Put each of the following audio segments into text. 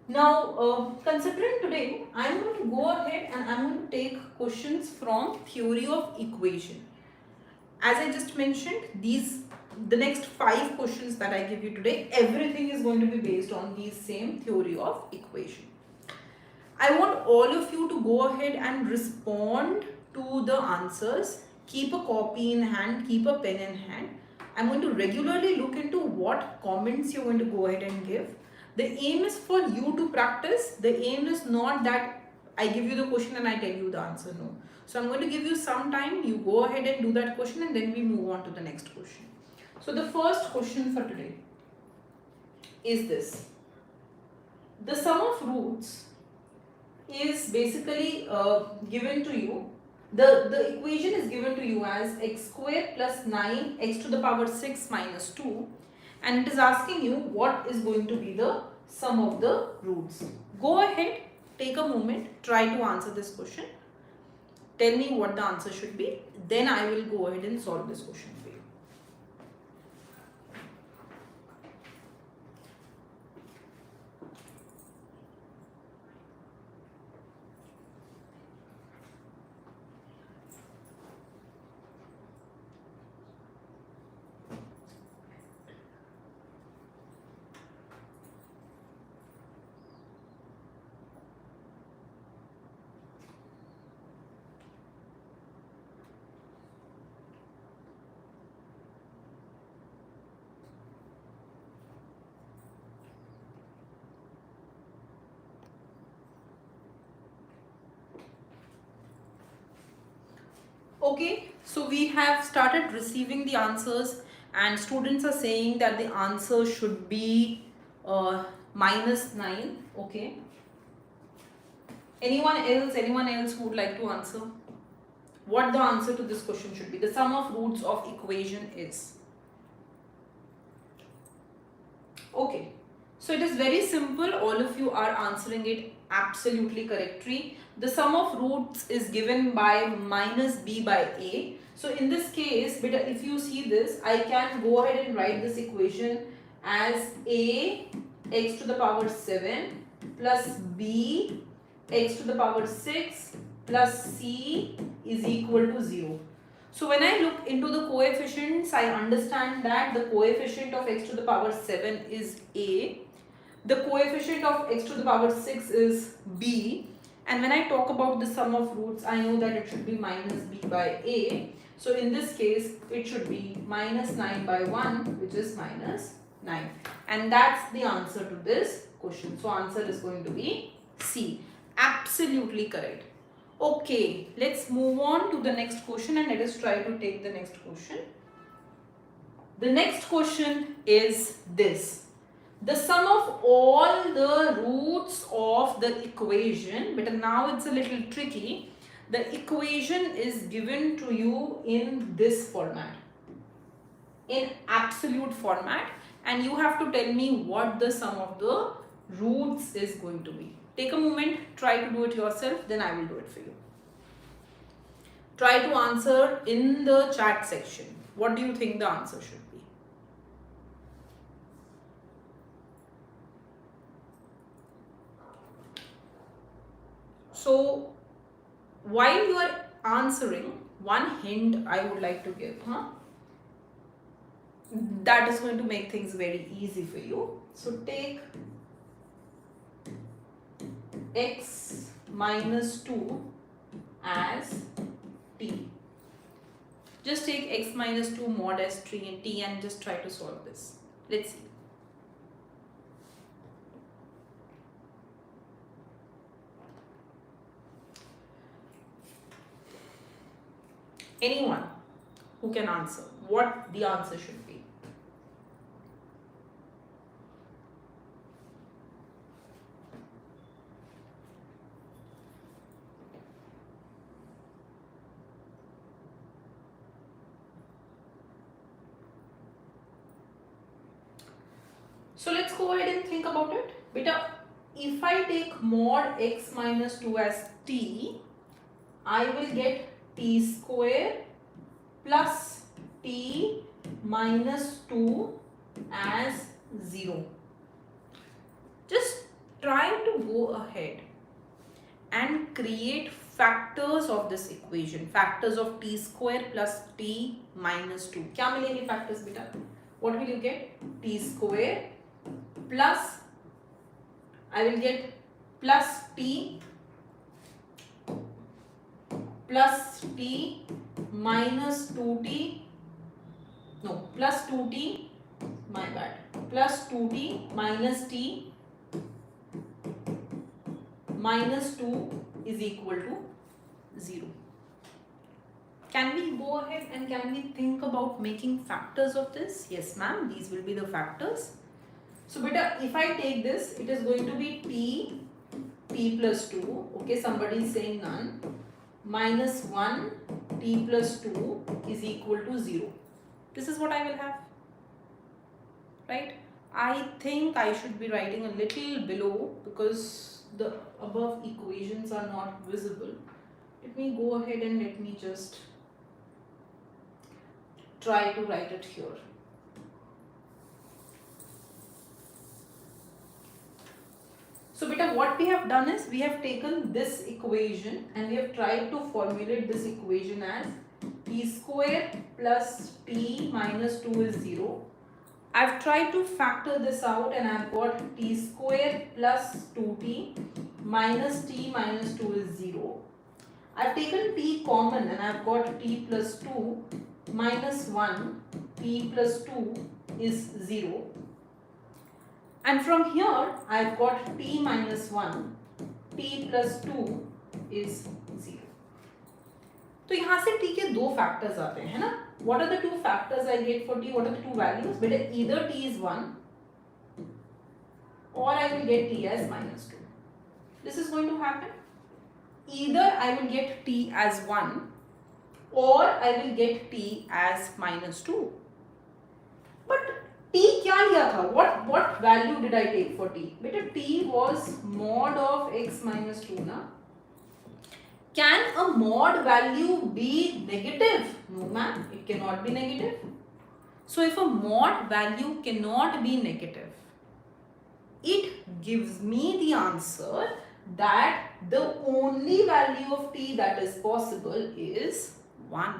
Now, considering today, I am going to go ahead and I am going to take questions from theory of equation. As I just mentioned, the next 5 questions that I give you today, everything is going to be based on these same theory of equation. I want all of you to go ahead and respond to the answers. Keep a copy in hand, keep a pen in hand. I'm going to regularly look into what comments you're going to go ahead and give. The aim is for you to practice. The aim is not that I give you the question and I tell you the answer. No. So I'm going to give you some time. You go ahead and do that question and then we move on to the next question. So the first question for today is this. The sum of roots is basically given to you. The equation is given to you as x square plus 9 x to the power 6 minus 2, and it is asking you what is going to be the sum of the roots. Go ahead, take a moment, try to answer this question. Tell me what the answer should be. Then I will go ahead and solve this question for you. Okay, so we have started receiving the answers and students are saying that the answer should be minus 9. Okay. Anyone else who would like to answer? What the answer to this question should be? The sum of roots of equation is. Okay. So it is very simple. All of you are answering it absolutely correctly. The sum of roots is given by minus b by a. So in this case, beta, if you see this, I can go ahead and write this equation as a x to the power 7 plus b x to the power 6 plus c is equal to 0. So when I look into the coefficients, I understand that the coefficient of x to the power 7 is a. The coefficient of x to the power 6 is b. And when I talk about the sum of roots, I know that it should be minus b by a. So in this case, it should be minus 9 by 1, which is minus 9. And that's the answer to this question. So answer is going to be C. Absolutely correct. Okay, let's move on to the next question and let us try to take the next question. The next question is this. The sum of all the roots of the equation, but now it's a little tricky. The equation is given to you in this format, in absolute format, and you have to tell me what the sum of the roots is going to be. Take a moment, try to do it yourself, then I will do it for you. Try to answer in the chat section. What do you think the answer should be? So, while you are answering, one hint I would like to give, that is going to make things very easy for you. So, take x minus 2 as t. Just take x minus 2 mod as t and just try to solve this. Let's see. Anyone who can answer what the answer should be? So let's go ahead and think about it. Beta, if I take mod x minus 2 as t, I will get t square plus t minus 2 as 0. Just try to go ahead and create factors of this equation, factors of t square plus t minus 2. क्या मिलेंगे factors बेटा? What will you get? T square plus, I will get plus t minus 2t, no, plus 2t, my bad, plus 2t minus t minus 2 is equal to 0. Can we go ahead and can we think about making factors of this? Yes ma'am, these will be the factors. So beta, if I take this, it is going to be t plus 2, okay, somebody is saying none, minus 1 t plus 2 is equal to 0. This is what I will have, right? I think I should be writing a little below because the above equations are not visible. Let me go ahead and let me just try to write it here. So beta, what we have done is we have taken this equation and we have tried to formulate this equation as t square plus t minus 2 is 0. I've tried to factor this out and I've got t square plus 2t minus t minus 2 is 0. I've taken t common and I've got t plus 2 minus 1 t plus 2 is 0. And from here I've got t minus 1 t plus 2 is 0. तो यहाँ से t के दो factors आते हैं ना. What are the two factors I get for t? What are the two values? But either t is 1 or I will get t as minus 2. This is going to happen. Either I will get t as 1 or I will get t as minus 2. But t क्या लिया था? What value did I take for t? Beta, t was mod of x minus 2 na. Can a mod value be negative? No ma'am, it cannot be negative. So if a mod value cannot be negative, it gives me the answer that the only value of t that is possible is 1.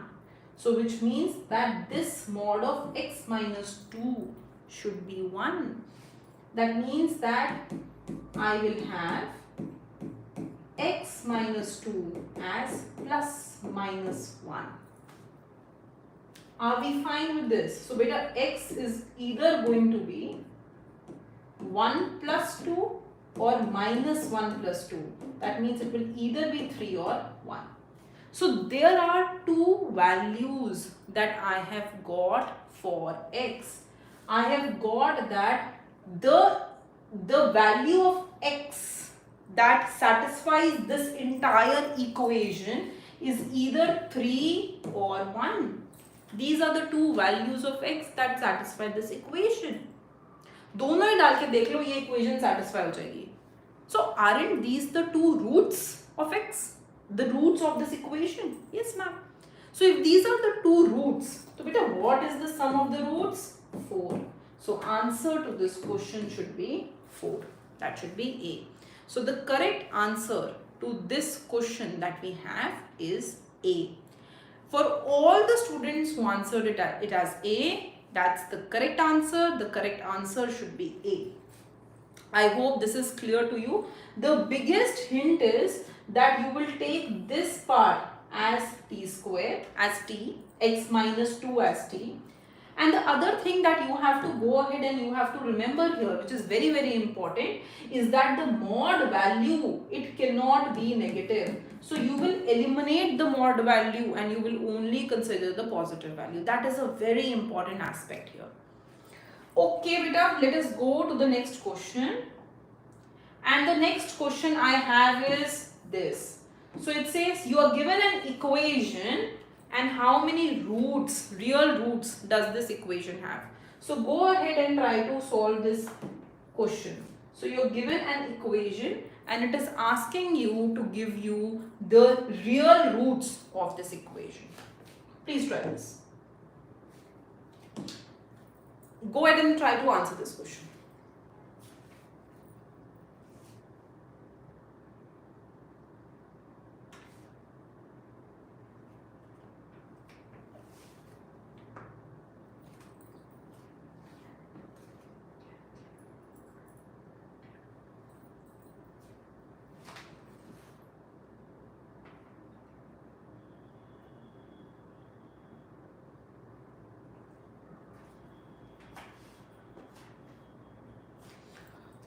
So which means that this mod of x minus 2 should be 1. That means that I will have x minus 2 as plus minus 1. Are we fine with this? So beta, x is either going to be 1 plus 2 or minus 1 plus 2. That means it will either be 3 or 1. So there are two values that I have got for x. I have got that the value of x that satisfies this entire equation is either 3 or 1. These are the two values of x that satisfy this equation. दोनों ही डाल के देख लो, ये equation satisfy हो जाएगी. So aren't these the two roots of x? The roots of this equation? Yes ma'am. So if these are the two roots, so beta, what is the sum of the roots? 4. So answer to this question should be 4. That should be A. So the correct answer to this question that we have is A. For all the students who answered it as A, that's the correct answer. The correct answer should be A. I hope this is clear to you. The biggest hint is that you will take this part as t square, as t, x minus 2 as t. And the other thing that you have to go ahead and you have to remember here, which is very, very important, is that the mod value, it cannot be negative. So you will eliminate the mod value and you will only consider the positive value. That is a very important aspect here. Okay, beta, let us go to the next question. And the next question I have is this. So it says you are given an equation and how many roots, real roots, does this equation have? So go ahead and try to solve this question. So you're given an equation and it is asking you to give you the real roots of this equation. Please try this. Go ahead and try to answer this question.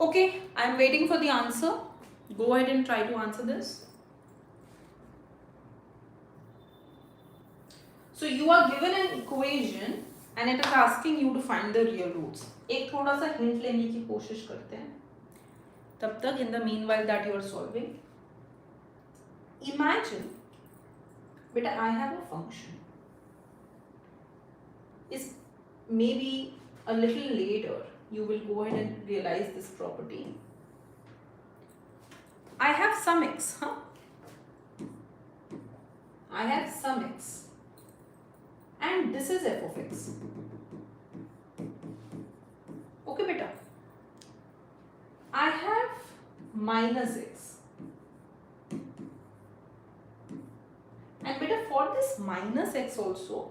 Okay, I am waiting for the answer. Go ahead and try to answer this. So you are given an equation and it is asking you to find the real roots. एक थोड़ा सा hint लेने की कोशिश करते हैं. तब तक in the meanwhile that you are solving, imagine, beta, I have a function. Is maybe a little later you will go ahead and realize this property. I have some x, huh? I have some x. And this is f of x. Okay, beta. I have minus x. And beta, for this minus x also,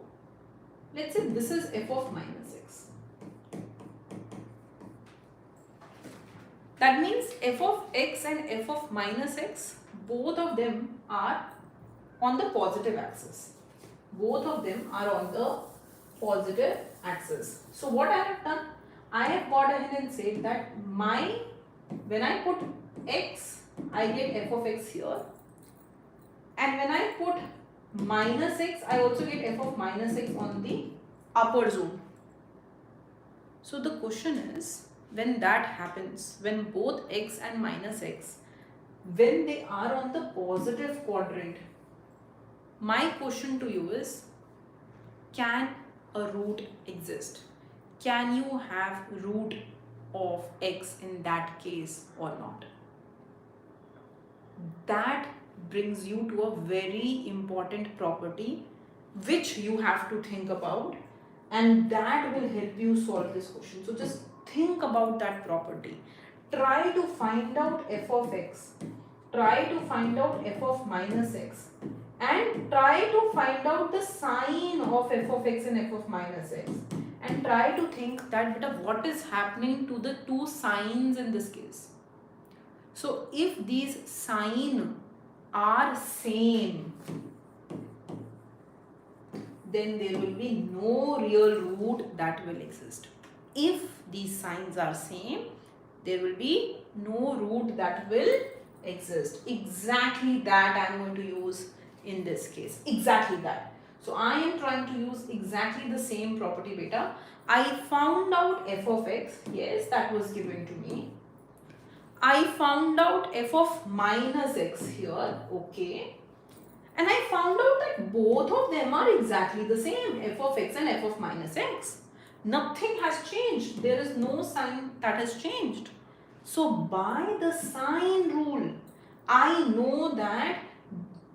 let's say this is f of minus x. That means f of x and f of minus x, both of them are on the positive axis. Both of them are on the positive axis. So what I have done, I have gone ahead and said that when I put x, I get f of x here. And when I put minus x, I also get f of minus x on the upper zone. So the question is, when that happens, when both x and minus x, when they are on the positive quadrant, my question to you is, can a root exist? Can you have root of x in that case or not? That brings you to a very important property which you have to think about, and that will help you solve this question. So just think about that property. Try to find out f of x. Try to find out f of minus x. And try to find out the sign of f of x and f of minus x. And try to think that what is happening to the two signs in this case. So if these signs are same, then there will be no real root that will exist. If these signs are same, there will be no root that will exist. Exactly that I am going to use in this case. Exactly that. So I am trying to use exactly the same property, beta. I found out f of x. Yes, that was given to me. I found out f of minus x here. Okay. And I found out that both of them are exactly the same, f of x and f of minus x. Nothing has changed. There is no sign that has changed. So by the sign rule, I know that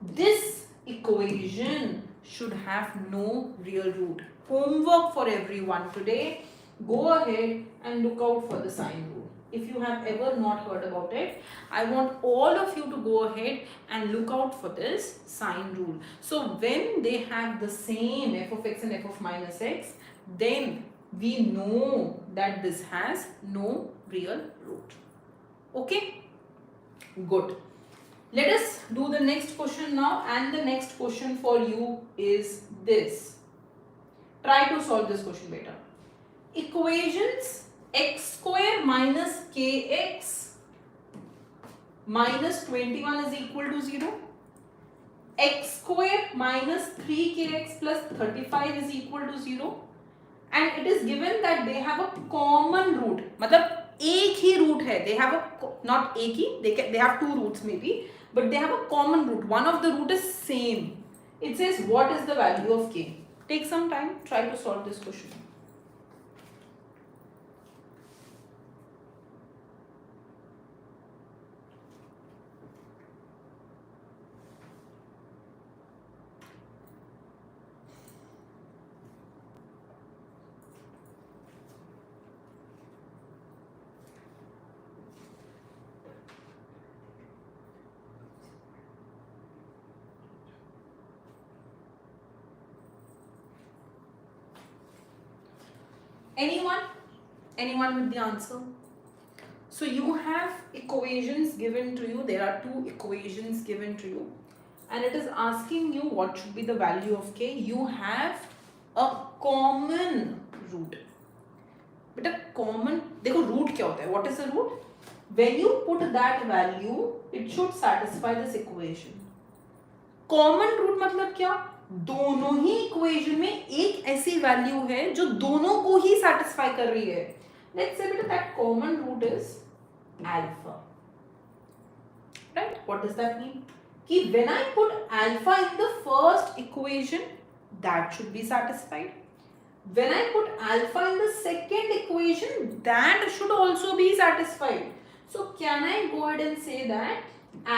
this equation should have no real root. Homework for everyone today. Go ahead and look out for the sign rule. If you have ever not heard about it, I want all of you to go ahead and look out for this sign rule. So when they have the same f of x and f of minus x, then we know that this has no real root. Okay? Good. Let us do the next question now, and the next question for you is this. Try to solve this question better. Equations x square minus kx minus 21 is equal to 0. X square minus 3kx plus 35 is equal to 0. And it is given that they have a common root. मतलब एक ही root है. They have not एक ही. They have two roots maybe, but they have a common root. One of the root is same. It says what is the value of k? Take some time. Try to solve this question. Anyone with the answer? So you have equations given to you. There are two equations given to you, and it is asking you what should be the value of k. You have a common root. But a common, देखो root क्या होता है? What is the root? when you put that value it should satisfy this equation. Common root मतलब क्या, दोनों ही equation में एक ऐसी वैल्यू है जो दोनों को ही सेटिस्फाई कर रही है. Let's say beta that common root is alpha. Right, what does that mean कि when I put alpha in the first equation that should be satisfied. When I put alpha in the second equation, that should also be satisfied. So can I go ahead and say that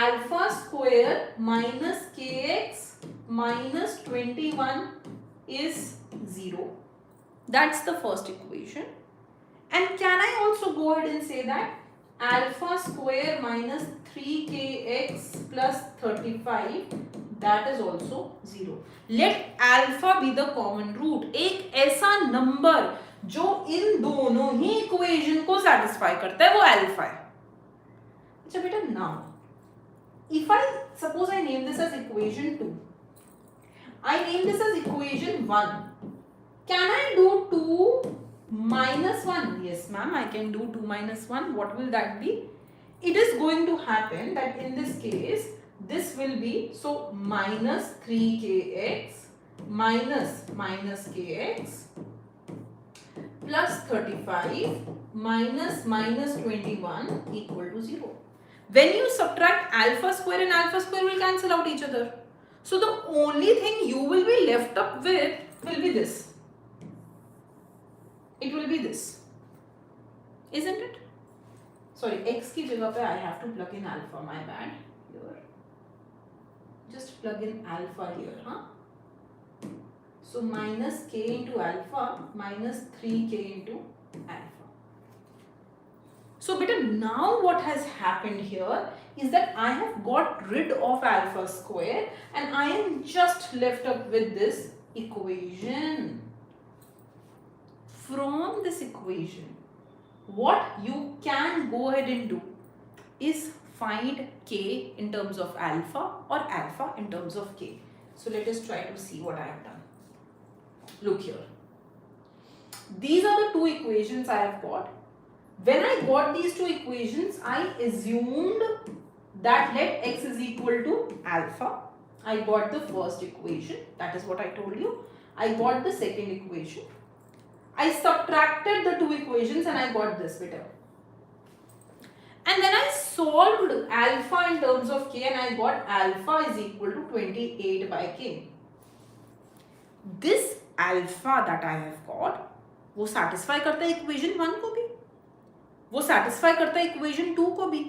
alpha square minus kx minus 21 is 0? That's the first equation. And can I also go ahead and say that alpha square minus 3kx plus 35, that is also 0. Let alpha be the common root. एक ऐसा number जो इन दोनों ही equation को satisfy करता है वो alpha है. अच्छा बेटा, now if I suppose I name this as equation 2, I name this as equation 1, can I do 2 minus 1? Yes ma'am, I can do 2 minus 1. What will that be? It is going to happen that in this case this will be, so minus 3kx minus kx plus 35 minus 21 equal to 0. When you subtract alpha square and alpha square will cancel out each other. So the only thing you will be left up with will be this. It will be this, isn't it? Sorry, x की जगह पे I have to plug in alpha. My bad. Here, just plug in alpha here, huh? So minus k into alpha minus 3k into alpha. So beta, now what has happened here is that I have got rid of alpha square and I am just left up with this equation. From this equation, what you can go ahead and do is find k in terms of alpha or alpha in terms of k. So let us try to see what I have done. Look here. These are the two equations I have got. When I got these two equations, I assumed that let x is equal to alpha. I got the first equation. That is what I told you. I got the second equation. I subtracted the two equations and I got this beta. And then I solved alpha in terms of k and I got alpha is equal to 28 by k. This alpha that I have got, वो satisfy करता है equation 1 को भी, वो satisfy करता है equation 2 को भी.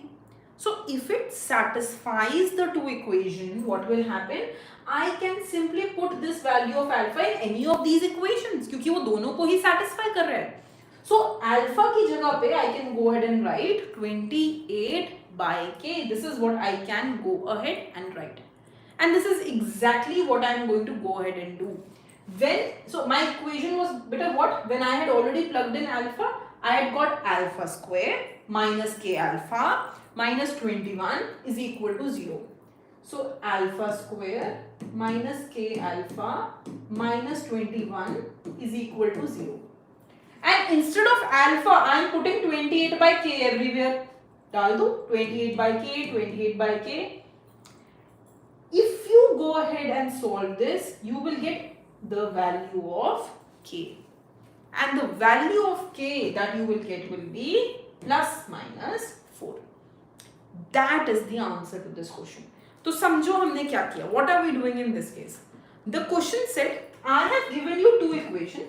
So if it satisfies the two equation, what will happen? I can simply put this value of alpha in any of these equations क्योंकि वो दोनों को ही satisfy कर रहा है. So alpha की जगह पे I can go ahead and write 28 by k. This is what I can go ahead and write. And this is exactly what I am going to go ahead and do. So my equation was better what? When I had already plugged in alpha, I had got alpha square minus k alpha minus 21 is equal to 0. So alpha square minus k alpha minus 21 is equal to 0. And instead of alpha, I am putting 28 by k everywhere. डाल दो 28 by k, 28 by k. If you go ahead and solve this, you will get the value of k. And the value of k that you will get will be plus minus 4. That is the answer to this question. तो समझो हमने क्या किया. What are we doing in this case? The question said, I have given you two equation.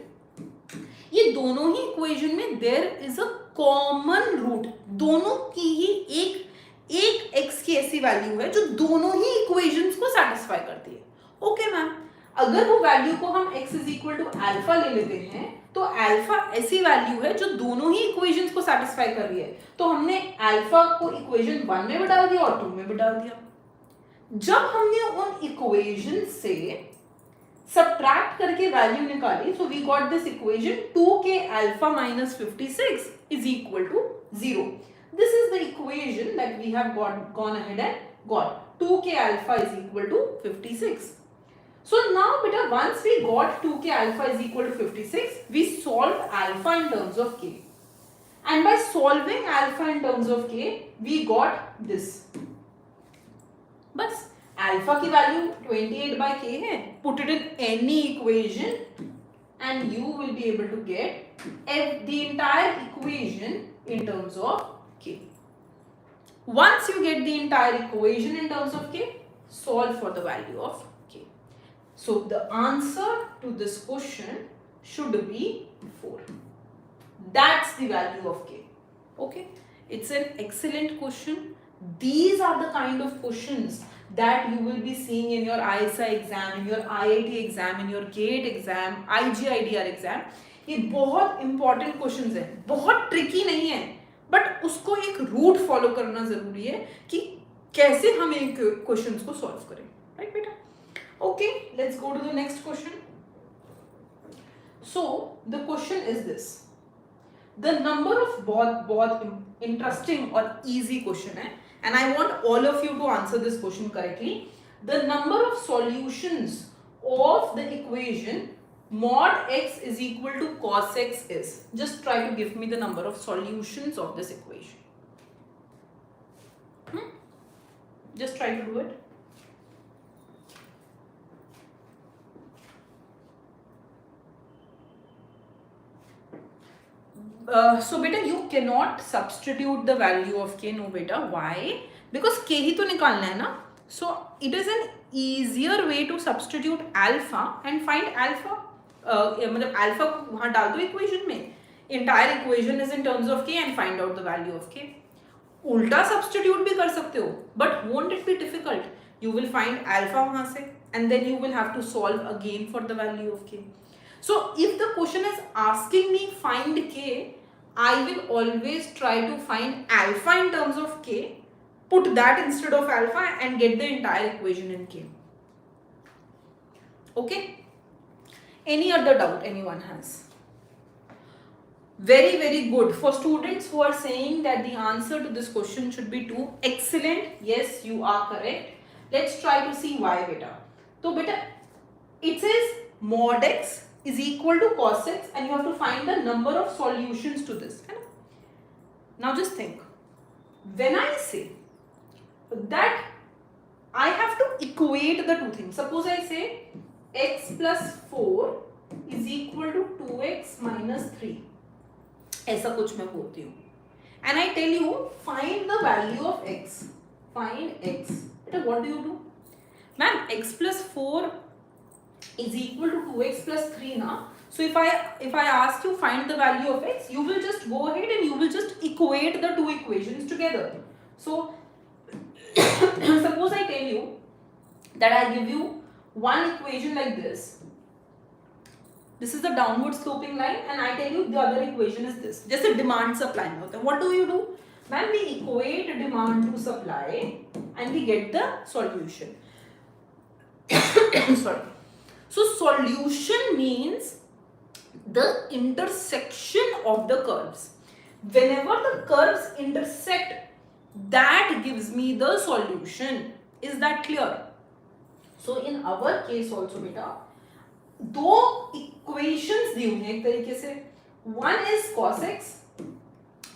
ये दोनों ही equation में there is a common root. दोनों की ही एक x की ऐसी वैल्यू है जो दोनों ही equations को satisfy करती है. Okay मैम, अगर वो वैल्यू को हम x is equal to alpha ले लेते हैं तो अल्फा ऐसी वैल्यू है जो दोनों ही इक्वेशंस को सेटिस्फाई कर रही है. तो हमने अल्फा को इक्वेशन 1 में भी डाल दिया और 2 में भी डाल दिया. जब हमने उन इक्वेशन से सब्ट्रैक्ट करके वैल्यू निकाली, so we got this equation 2k alpha minus 56 is equal to 0. This is the equation that we have gone ahead and got. 2k alpha is equal to 56. So now beta, once we got 2k alpha is equal to 56, we solved alpha in terms of k. And by solving alpha in terms of k, we got this. बस alpha की value 28 by k है. Put it in any equation and you will be able to get the entire equation in terms of k. Once you get the entire equation in terms of k, solve for the value of k. So the answer to this question should be 4. That's the value of k. Okay, it's an excellent question. These are the kind of questions that you will be seeing in your ISI exam, in your IIT exam, in your GATE exam, IGIDR exam. ये बहुत important questions हैं, बहुत tricky नहीं है, but उसको एक route follow करना जरूरी है कि कैसे हम एक questions को solve करें, right बेटा? Okay, let's go to the next question. So the question is this. The number of बहुत interesting or easy question है, and I want all of you to answer this question correctly. The number of solutions of the equation mod x is equal to cos x is. Just try to give me the number of solutions of this equation. Just try to do it. So beta, you cannot substitute the value of k. No beta, why? Because k ही तो निकालना है ना. So it is an easier way to substitute alpha and find alpha. मतलब alpha को वहाँ डाल दो equation में. Entire equation is in terms of k and find out the value of k. उल्टा substitute भी कर सकते हो, but won't it be difficult? You will find alpha वहाँ से and then you will have to solve again for the value of k. So if the question is asking me find k, I will always try to find alpha in terms of k, put that instead of alpha and get the entire equation in k. Okay? Any other doubt anyone has? Very, very good. For students who are saying that the answer to this question should be 2, excellent. Yes, you are correct. Let's try to see why beta. So beta, it says mod x is equal to cos x and you have to find the number of solutions to this. Now just think, when I say that I have to equate the two things. Suppose I say x plus 4 is equal to 2x minus 3. ऐसा कुछ मैं बोलती हूँ. And I tell you find the value of x. Find x. What do you do? Ma'am, x plus 4 is equal to 2x plus 3 now. So if I ask you find the value of x, you will just go ahead and you will just equate the two equations together. So suppose I tell you that I give you one equation like this. This is the downward sloping line and I tell you the other equation is this. जैसे demand supply में होता है. What do you do? When we equate demand to supply and we get the solution. Sorry. So solution means the intersection of the curves. Whenever the curves intersect, that gives me the solution. Is that clear? So in our case also beta, दो equations दी हुई हैं एक तरीके से. One is cos x,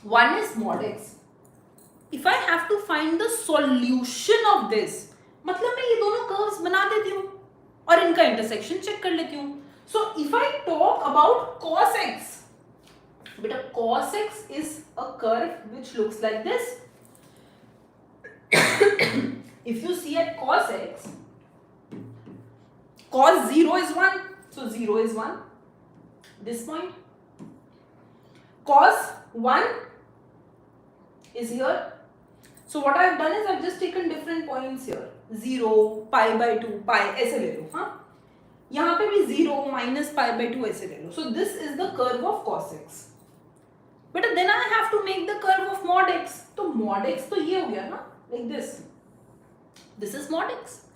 one is mod x. If I have to find the solution of this, मतलब मैं ये दोनों curves बना देती हूँ और इनका intersection check कर लेती हूँ. So if I talk about cos x, beta cos x is a curve which looks like this. If you see at cos x, cos 0 is 1. So 0 is 1. This point. Cos 1 is here. So what I have done is I have just taken different points here. 0, pi by 2, pi ऐसे ले लो, हाँ? यहाँ पे भी 0 minus pi by 2 ऐसे ले लो. So this is the curve of cos x. But then I have to make the curve of mod x. तो mod x तो ये हो गया ना? Like this. This is mod x.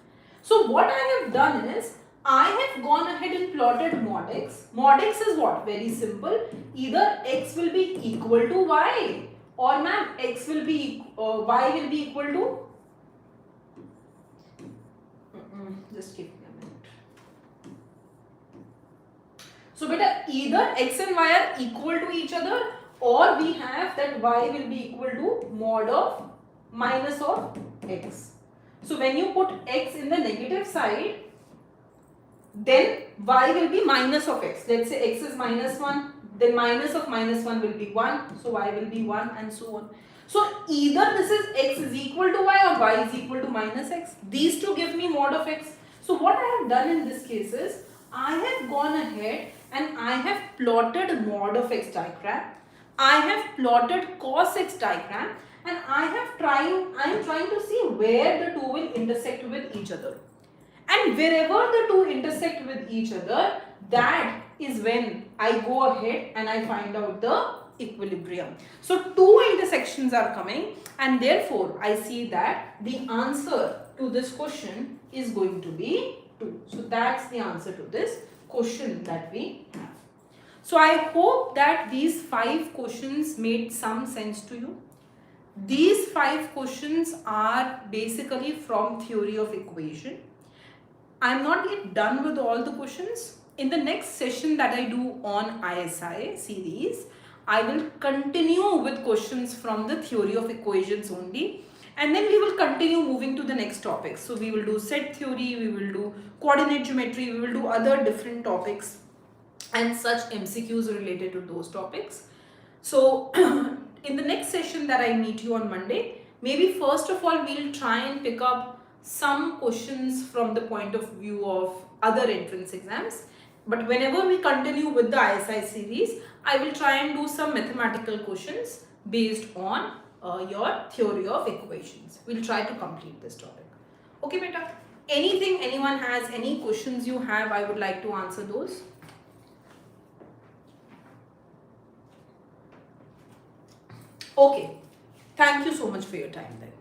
So what I have done is I have gone ahead and plotted mod x. Mod x is what? Very simple. Either x will be equal to y or ma'am x will be y will be equal to just give me a minute. So beta either x and y are equal to each other or we have that y will be equal to mod of minus of x. So when you put x in the negative side, then y will be minus of x. Let's say x is minus 1, then minus of minus 1 will be 1, so y will be 1 and so on. So either this is x is equal to y or y is equal to minus x. These two give me mod of x. So what I have done in this case is, I have gone ahead and I have plotted mod of x diagram, I have plotted cos x diagram, and I am trying to see where the two will intersect with each other. And wherever the two intersect with each other, that is when I go ahead and I find out the equilibrium. So two intersections are coming, and therefore I see that the answer to this question is going to be 2. So that's the answer to this question that we have. So I hope that these 5 questions made some sense to you. These 5 questions are basically from theory of equation. I'm not yet done with all the questions. In the next session that I do on ISI series, I will continue with questions from the theory of equations only, and then we will continue moving to the next topics. So we will do set theory, we will do coordinate geometry, we will do other different topics and such MCQs related to those topics. So in the next session that I meet you on Monday, maybe first of all we'll try and pick up some questions from the point of view of other entrance exams. But whenever we continue with the ISI series, I will try and do some mathematical questions based on your theory of equations. We'll try to complete this topic. Okay, beta. Anything anyone has, any questions you have, I would like to answer those. Okay. Thank you so much for your time then.